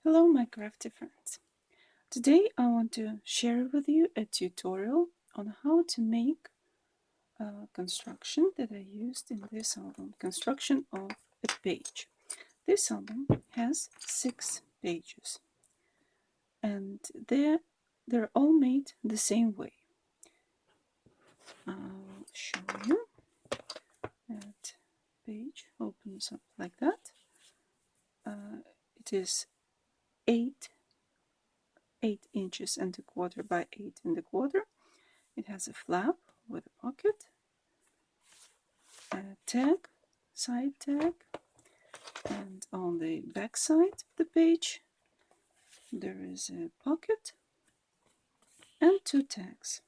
Hello my crafty friends. Today I want to share with you a tutorial on how to make a construction that I used in this album. Construction of a page. This album has 6 pages and they're all made the same way. I'll show you. That page opens up like that. It is 8 inches and a quarter by 8 and a quarter. It has a flap with a pocket, a tag, side tag, and on the back side of the page there is a pocket and 2 tags.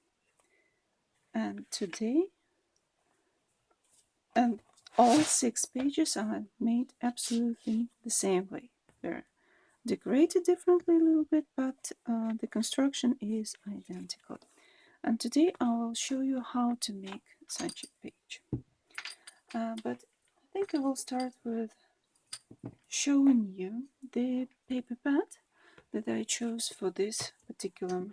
And today, and all 6 pages are made absolutely the same way. They're decorated differently a little bit, but the construction is identical. And today I will show you how to make such a page. But I think I will start with showing you the paper pad that I chose for this particular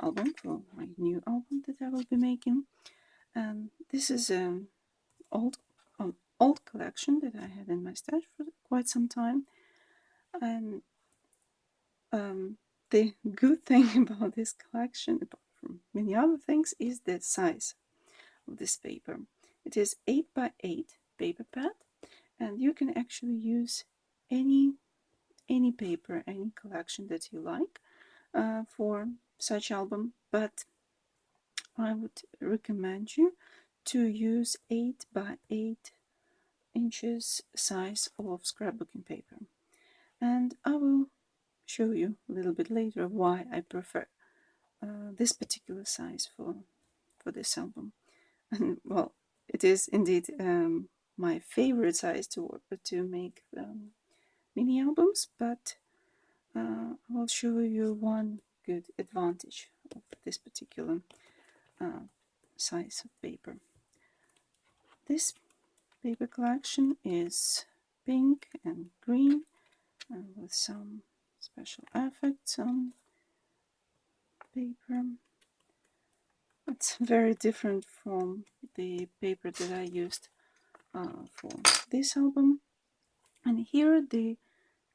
album, for my new album that I will be making. And this is an old collection that I had in my stash for quite some time. And the good thing about this collection, apart from many other things, is the size of this paper. It is 8 by 8 paper pad, and you can actually use any paper, any collection that you like for such album, but I would recommend you to use 8 by 8 inches size of scrapbooking paper. And I will show you a little bit later why I prefer this particular size for this album. And well, it is indeed my favorite size to make mini albums, but I will show you one good advantage of this particular size of paper. This paper collection is pink and green with some special effects on paper. It's very different from the paper that I used for this album. And here the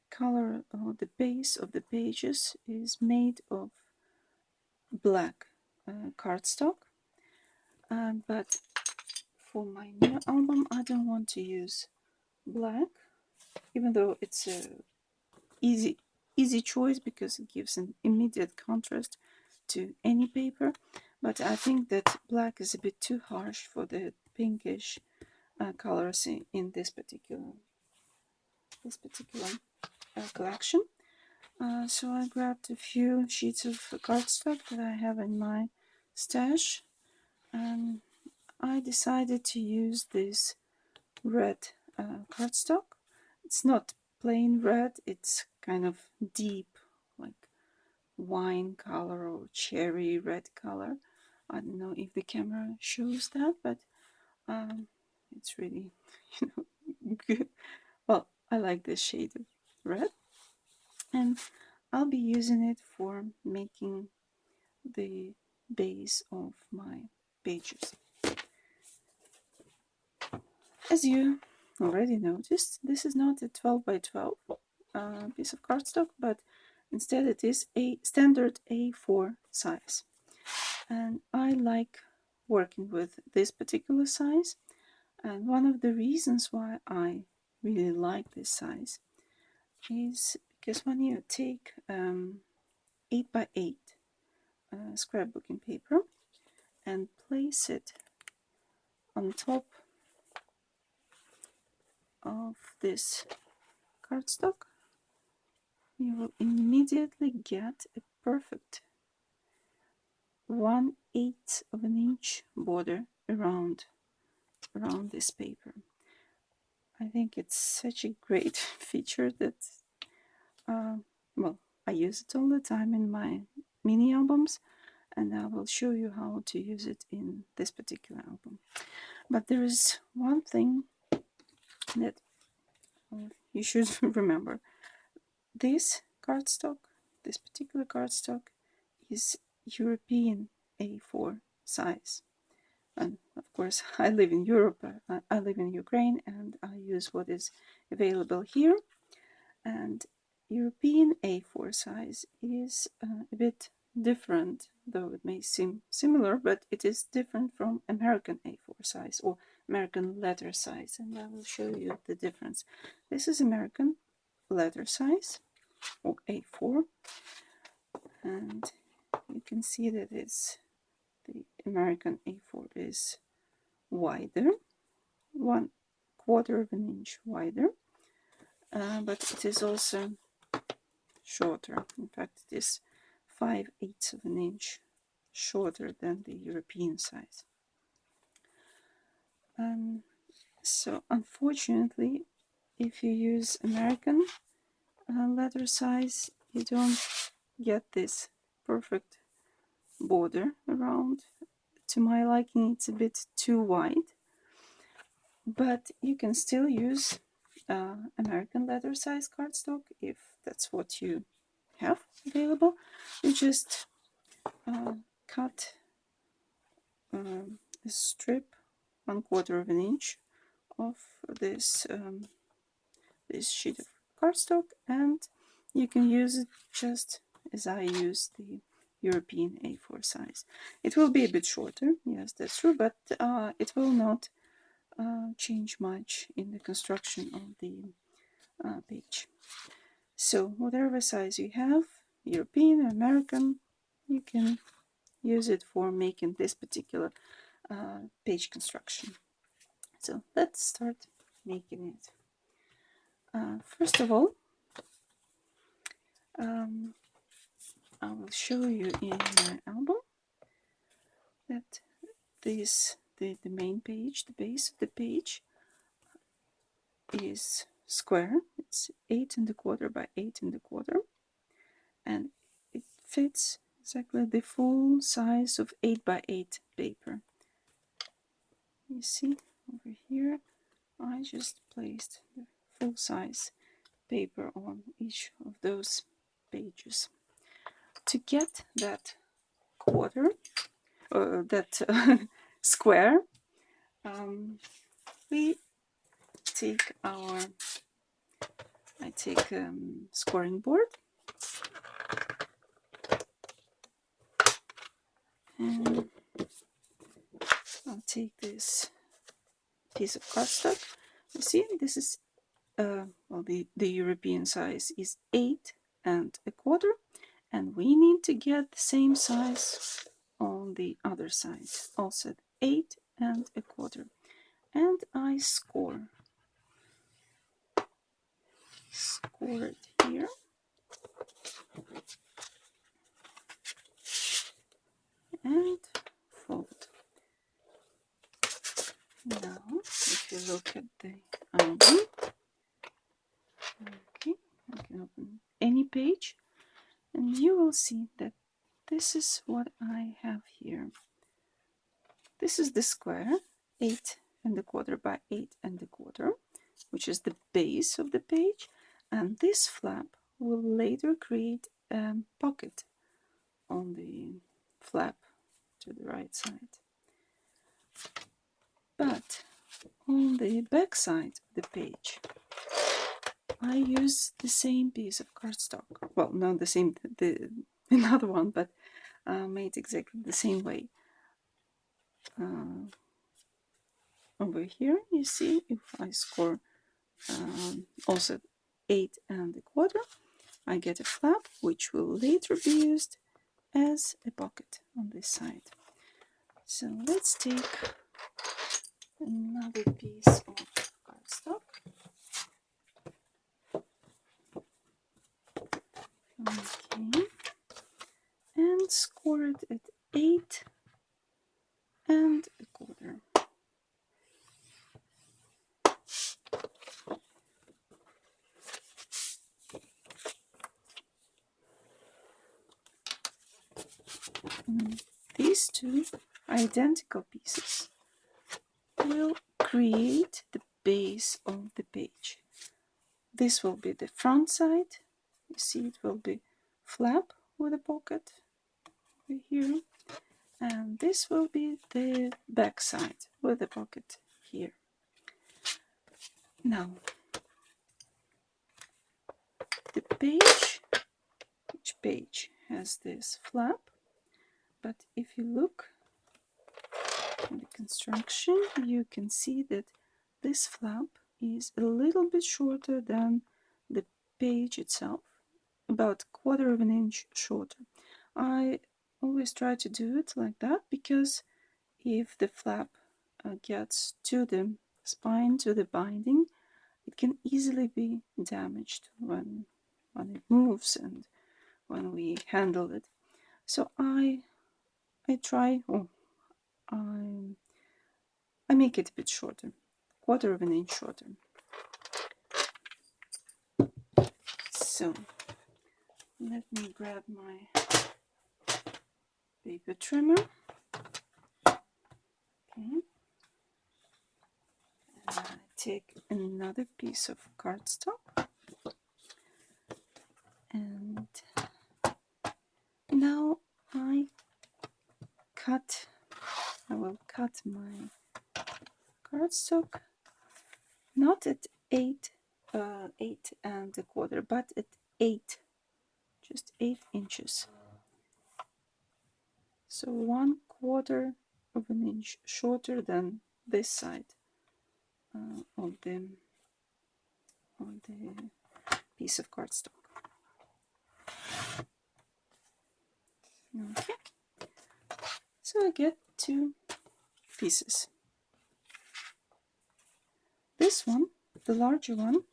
color or the base of the pages is made of black cardstock. But for my new album I don't want to use black, even though it's a easy choice because it gives an immediate contrast to any paper. But I think that black is a bit too harsh for the pinkish colors in this particular collection. So I grabbed a few sheets of cardstock that I have in my stash, and I decided to use this red cardstock. It's not plain red, it's kind of deep, like wine color or cherry red color. I don't know if the camera shows that, but it's really, good. Well, I like this shade of red, and I'll be using it for making the base of my pages. As you already noticed, this is not a 12 by 12 piece of cardstock, but instead it is a standard A4 size. And I like working with this particular size, and one of the reasons why I really like this size is because when you take 8 by 8 scrapbooking paper and place it on top of this cardstock, you will immediately get a perfect 1/8 of an inch border around this paper. I think it's such a great feature that well, I use it all the time in my mini albums, and I will show you how to use it in this particular album. But there is one thing that you should remember. This cardstock. This particular cardstock is European A4 size. And of course, I live in Europe, I live in Ukraine, and I use what is available here. And European A4 size is a bit different, though it may seem similar, but it is different from American A4 size or American letter size, and I will show you the difference. This is American letter size, or A4, and you can see that the American A4 is wider, 1/4 of an inch wider, but it is also shorter. In fact, it is 5/8 of an inch shorter than the European size. So unfortunately, if you use American letter size, you don't get this perfect border around. To my liking, it's a bit too wide, but you can still use American letter size cardstock if that's what you have available. You just cut a strip 1/4 of an inch of this this sheet of cardstock, and you can use it just as I use the European A4 size. It will be a bit shorter, yes, that's true, but it will not change much in the construction of the page. So whatever size you have, European, American, you can use it for making this particular page construction. So let's start making it. First of all, I will show you in my album that the main page, the base of the page, is square. It's 8 1/4 by 8 1/4, and it fits exactly the full size of 8 by 8 paper. You see over here, I just placed the full size paper on each of those pages. To get that quarter, that square, we take I take scoring board, and I'll take this piece of cardstock. You see, this is well, the European size is 8 1/4, and we need to get the same size on the other side, also 8 1/4, and I score it here. And fold. Now, if you look at the album, okay, I can open any page, and you will see that this is what I have here. This is the square, 8 1/4 by 8 1/4, which is the base of the page, and this flap will later create a pocket on the flap to the right side. But on the back side of the page, I use the same piece of cardstock. Well, not the same, another one, but made exactly the same way. Over here, you see, if I score also 8 1/4, I get a flap, which will later be used as a pocket on this side. So let's take another piece of cardstock. Okay, and score it at 8 1/4. These two identical pieces will create the base of the page. This will be the front side, You see it will be flap with a pocket over here, and this will be the back side with a pocket here. Now the page, each page has this flap, but if you look at the construction, you can see that this flap is a little bit shorter than the page itself, about 1/4 inch shorter. I always try to do it like that because if the flap gets to the spine, to the binding, it can easily be damaged when it moves and when we handle it. So I try, I make it a bit shorter, 1/4 inch shorter. So let me grab my paper trimmer. Okay. And I take another piece of cardstock, and now I will cut my cardstock not at 8.25, but at 8, just 8 inches. So 1/4 of an inch shorter than this side of the piece of cardstock. Okay. So I get 2 pieces. This one, the larger one,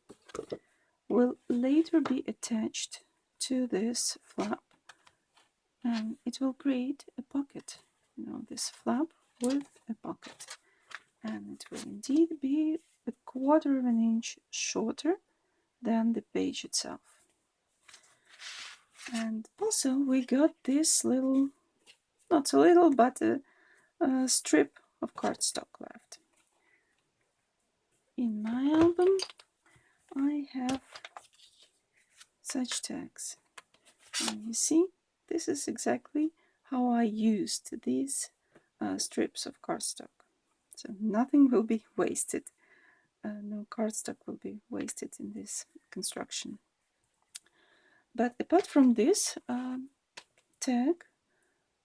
will later be attached to this flap, and it will create a pocket. This flap with a pocket, and it will indeed be 1/4 inch shorter than the page itself. And also we got this little, not so little, but a strip of cardstock left. In my album I have such tags, and you see, this is exactly how I used these strips of cardstock. So nothing will be wasted. No cardstock will be wasted in this construction. But apart from this tag,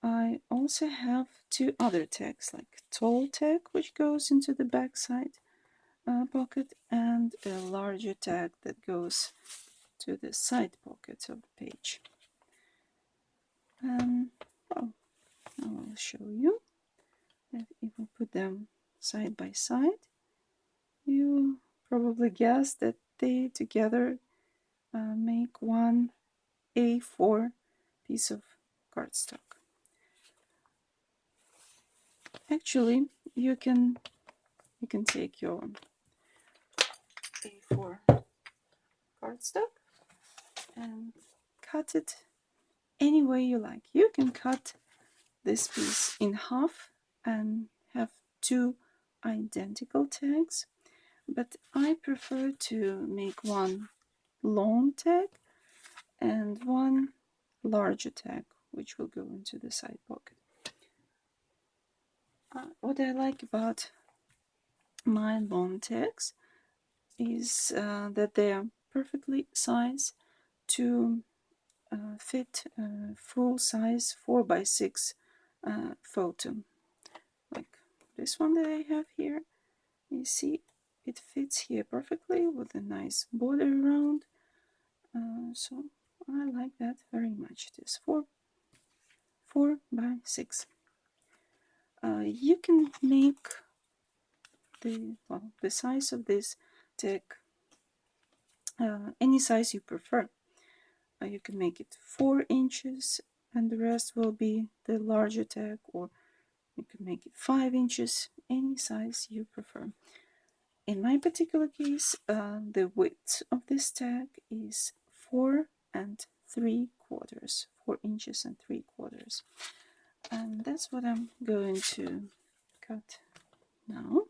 I also have 2 other tags, like tall tag, which goes into the back side pocket, and a larger tag that goes to the side pocket of the page. Well, I will show you that if we put them side by side, you probably guess that they together make one A4 piece of cardstock. Actually, you can take your A4 cardstock and cut it any way you like. You can cut this piece in half and have 2 identical tags, but I prefer to make one long tag and one larger tag, which will go into the side pocket. What I like about my long tags is that they are perfectly sized to fit a full-size 4x6 photo, like this one that I have here. You see, it fits here perfectly with a nice border around, so I like that very much. It is 4x6. You can make the size of this tag any size you prefer. You can make it 4 inches and the rest will be the larger tag, or you can make it 5 inches, any size you prefer. In my particular case, the width of this tag is 4 3/4, 4 inches and 3/4. And that's what I'm going to cut now.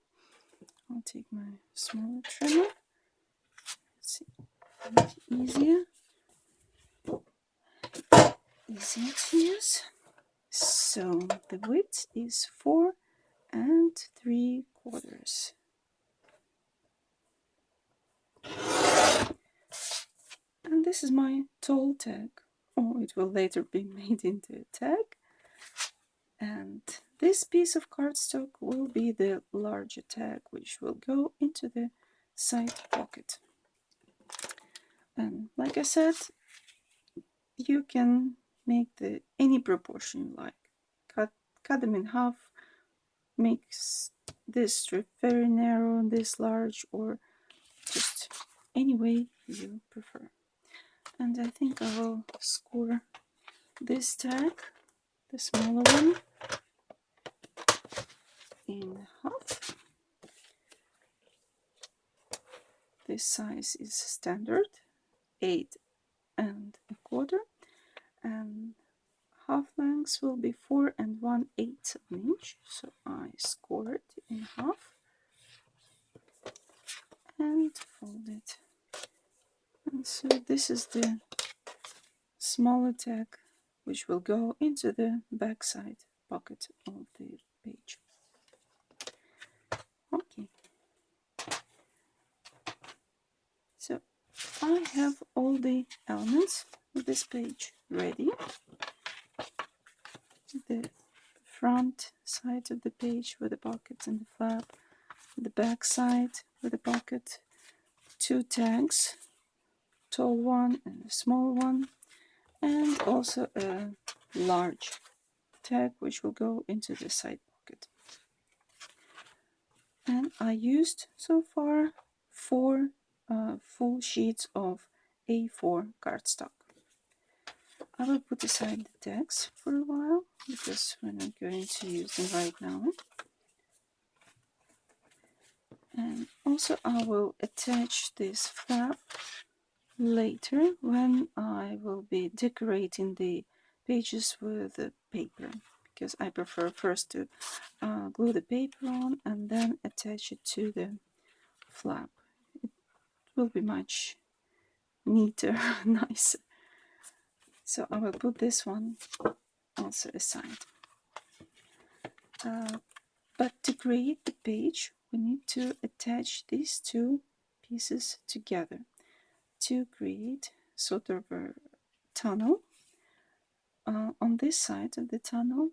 I'll take my smaller trimmer. Let's see, easier. easier to use. So the width is 4 3/4. And this is my tall tag. Oh, it will later be made into a tag. And this piece of cardstock will be the larger tag, which will go into the side pocket. And like I said, you can make any proportion you like. Cut them in half, make this strip very narrow, this large, or just any way you prefer. And I think I will score this tag, the smaller one, in half. This size is standard, 8 1/4, and half length will be 4 1/8 of an inch. So I score it in half and fold it. And so this is the smaller tag, which will go into the back side pocket of the page. Okay. So I have all the elements of this page ready. The front side of the page with the pocket and the flap, the back side with the pocket, 2 tags, tall one and a small one, and also a large tag which will go into the side pocket. And I used so far 4 full sheets of A4 cardstock. I will put aside the tags for a while because we're not going to use them right now. And also I will attach this flap later when I will be decorating the pages with the paper, because I prefer first to glue the paper on and then attach it to the flap. It will be much neater, nicer. So I will put this one also aside. But to create the page, we need to attach these 2 pieces together to create sort of a tunnel. On this side of the tunnel,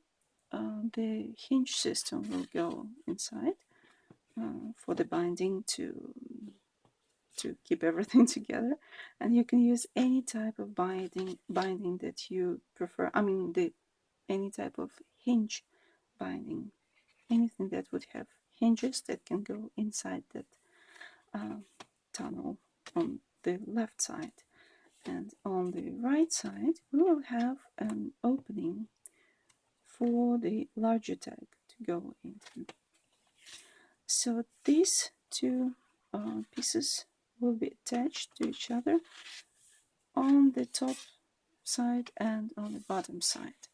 the hinge system will go inside for the binding to keep everything together, and you can use any type of binding that you prefer. I mean, any type of hinge binding, anything that would have hinges that can go inside that tunnel on the left side. And on the right side, we will have an opening for the larger tag to go into. So these 2 pieces will be attached to each other on the top side and on the bottom side.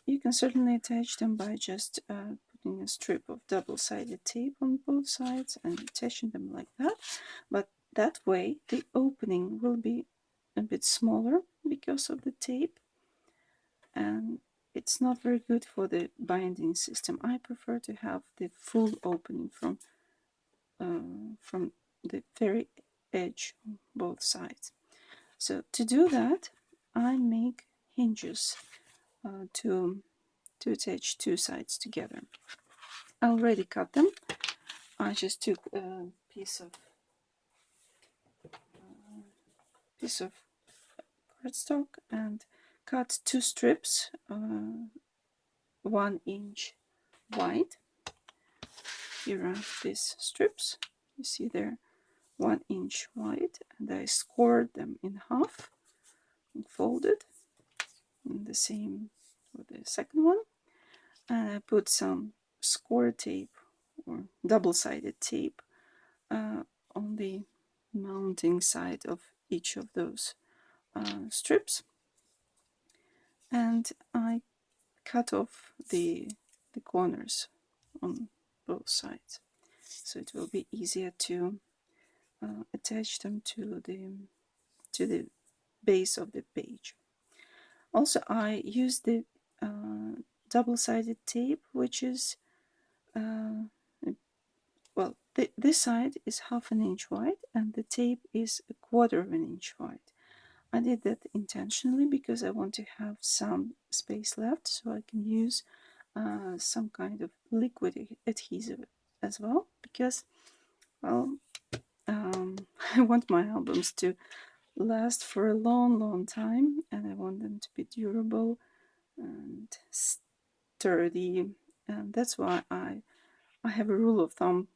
You can certainly attach them by just putting a strip of double-sided tape on both sides and attaching them like that, but that way the opening will be a bit smaller because of the tape, and it's not very good for the binding system. I prefer to have the full opening from the very edge on both sides. So to do that, I make hinges to attach 2 sides together. I already cut them. I just took a piece of cardstock and cut 2 strips 1 inch wide. Here are these strips. You see they're 1 inch wide, and I scored them in half and folded. And the same with the second one. And I put some score tape or double-sided tape on the mounting side of each of those strips, and I cut off the corners on both sides, so it will be easier to attach them to the base of the page. Also, I use the double-sided tape, which is well, this side is 1/2 inch wide and the tape is 1/4 inch wide. I did that intentionally because I want to have some space left so I can use some kind of liquid adhesive as well, because, well, I want my albums to last for a long time, and I want them to be durable and sturdy, and that's why I have a rule of thumb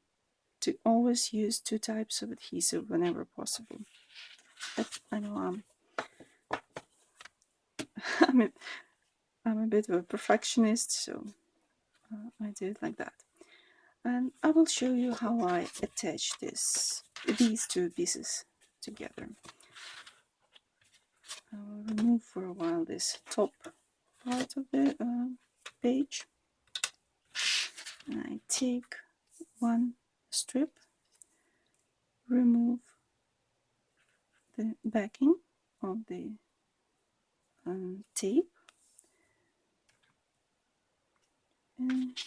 to always use 2 types of adhesive whenever possible. But I know I'm a bit of a perfectionist, so I do it like that. And I will show you how I attach these 2 pieces together. I will remove for a while this top part of the page. And I take one strip, remove the backing of the tape, and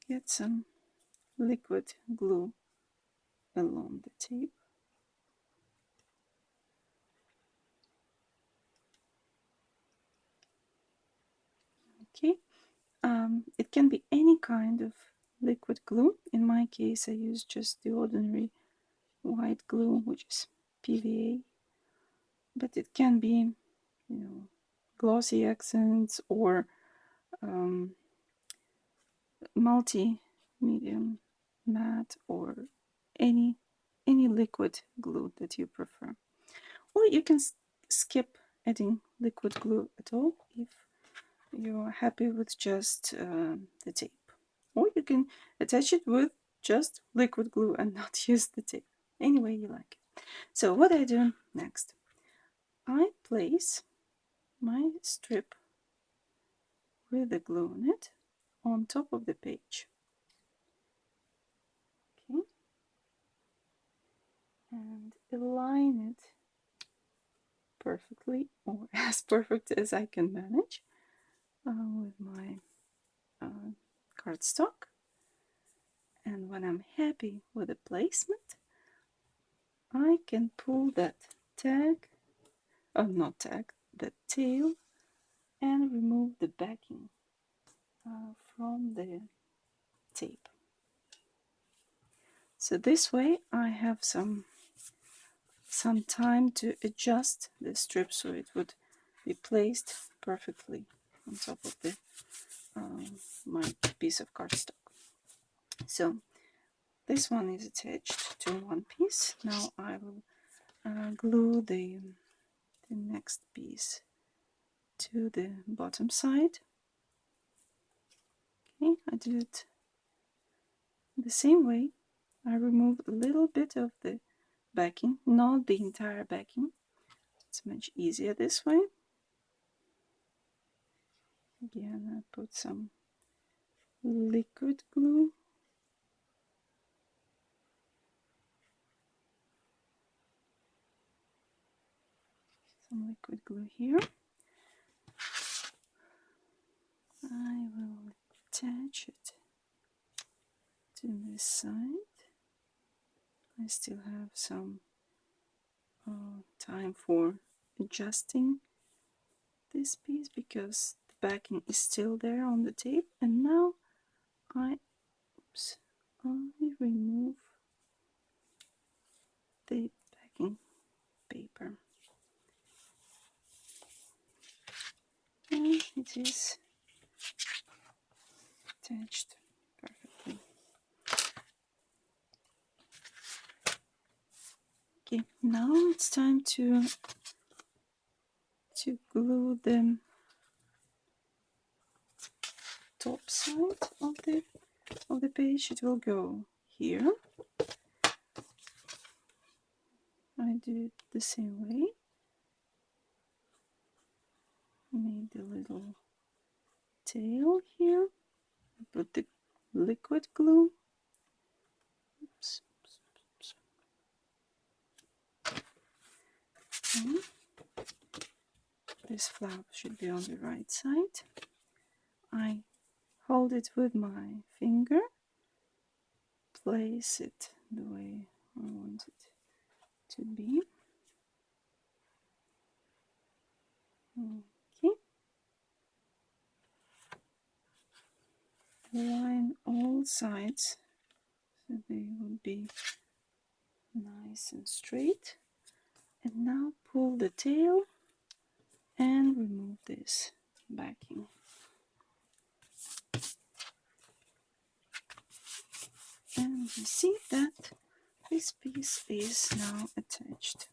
get some liquid glue along the tape. Okay, it can be any kind of liquid glue. In my case, I use just the ordinary white glue, which is PVA, but it can be, glossy accents or multi-medium matte, or any liquid glue that you prefer. Or you can skip adding liquid glue at all if you're happy with just the tape. Or you can attach it with just liquid glue and not use the tape. Any way you like it. So what I do next, I place my strip with the glue on it on top of the page. Okay. And align it perfectly, or as perfect as I can manage, with my cardstock. And when I'm happy with the placement, I can pull that tag, not tag, the tail, and remove the backing from the tape. So this way I have some time to adjust the strip so it would be placed perfectly on top of the my piece of cardstock. So this one is attached to one piece. Now I will glue the next piece to the bottom side. Okay, I do it the same way. I remove a little bit of the backing, not the entire backing. It's much easier this way. Again, I put some liquid glue. Some liquid glue here. I will attach it to this side. I still have some time for adjusting this piece because the backing is still there on the tape. And now I remove the backing paper, and it is attached perfectly. Okay, now it's time to glue the top side of the page. It will go here. I do it the same way. Made a little tail here. I put the liquid glue. Oops. this flap should be on the right side. I hold it with my finger, place it the way I want it to be. Okay. Align all sides so they will be nice and straight. And now pull the tail and remove this backing. And you see that this piece is now attached.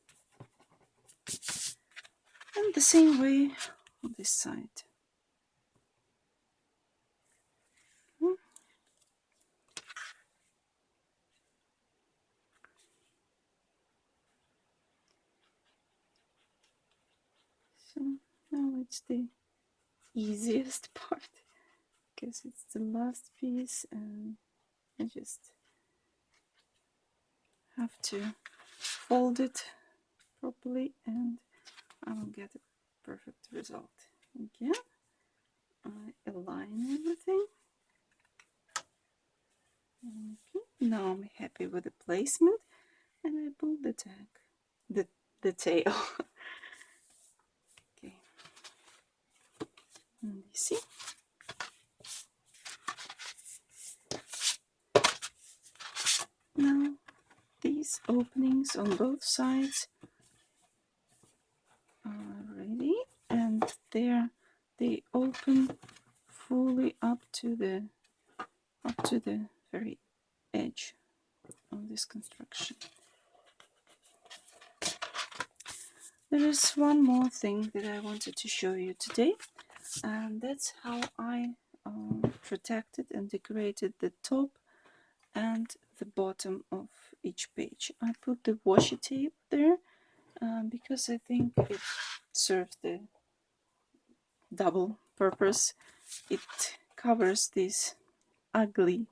And the same way on this side. So now it's the easiest part because it's the last piece and I just have to fold it properly and I will get a perfect result. Again, I align everything. Okay. Now I'm happy with the placement and I pull the tag, the tail. Okay. And you see? Now these openings on both sides are ready and they open fully up to the very edge of this construction. There is one more thing that I wanted to show you today, and that's how I protected and decorated the top and the bottom of each page. I put the washi tape there because I think it serves the double purpose. It covers this ugly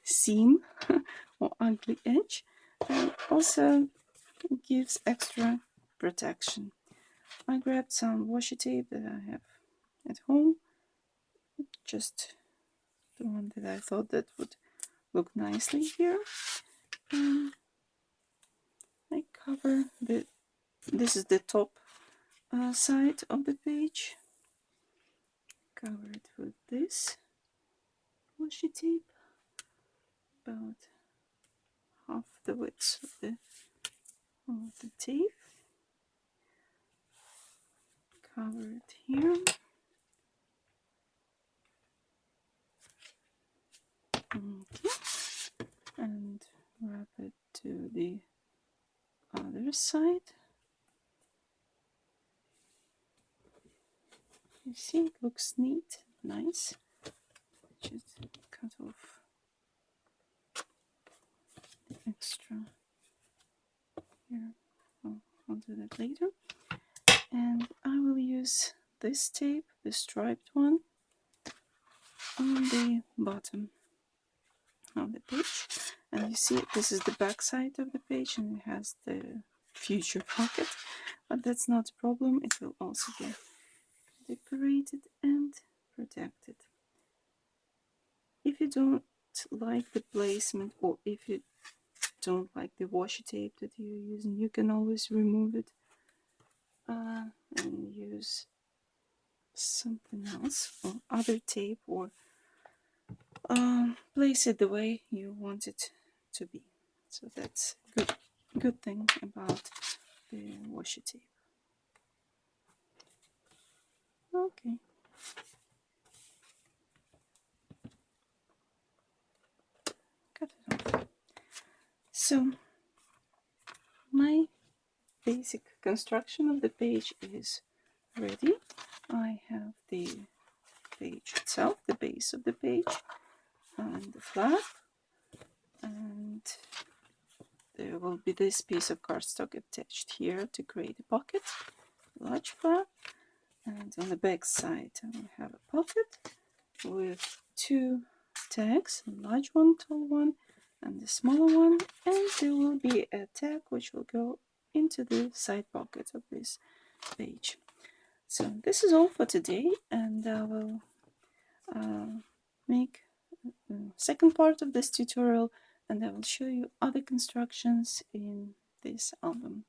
seam or ugly edge, and also gives extra protection. I grabbed some washi tape that I have at home, just the one that I thought that would look nicely here. And I cover this is the top side of the page. Cover it with this washi tape, about half the width of the tape. Cover it here. Okay. And wrap it to the other side. You see, it looks neat, nice. Just cut off the extra here. I'll do that later. And I will use this tape, the striped one, on the bottom of the page. And you see, this is the back side of the page and it has the future pocket, but that's not a problem. It will also get decorated and protected. If you don't like the placement, or if you don't like the washi tape that you're using, you can always remove it and use something else or other tape, or place it the way you want it to be. So that's good thing about the washi tape. Okay. Cut it off. So my basic construction of the page is ready. I have the page itself, the base of the page, and the flap, and there will be this piece of cardstock attached here to create a pocket, large flap, and on the back side I will have a pocket with two tags, a large one, tall one, and the smaller one, and there will be a tag which will go into the side pocket of this page. So this is all for today, and I will make second part of this tutorial, and I will show you other constructions in this album.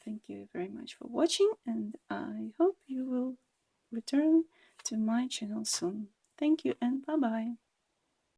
Thank you very much for watching, and I hope you will return to my channel soon. Thank you and bye bye.